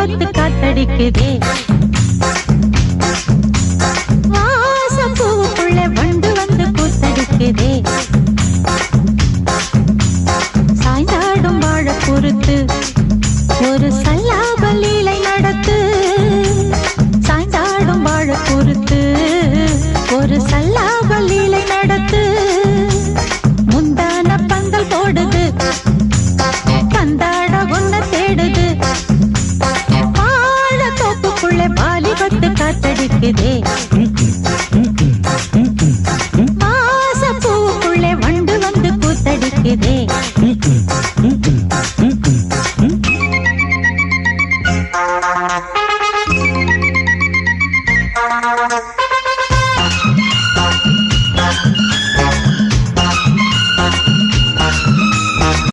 வாலிபத்து காத்தடிக்குதே வாசம் பூவுக்குள்ள வண்டு வந்து கூத்தடிக்குதே சாய்ந்தாடும் வாழ பொறுத்து ஒரு சல்லாப லீலை நடத்து சாய்ந்தாடும் வாழ பொறுத்து ஒரு சல்லாப லீலை நடத்து முந்தான பந்தல் போடுது பந்தாட ஒன்ன தேடுது வாழ தோப்புக்குள்ளே வாலிபத்து காத்தடிக்குதே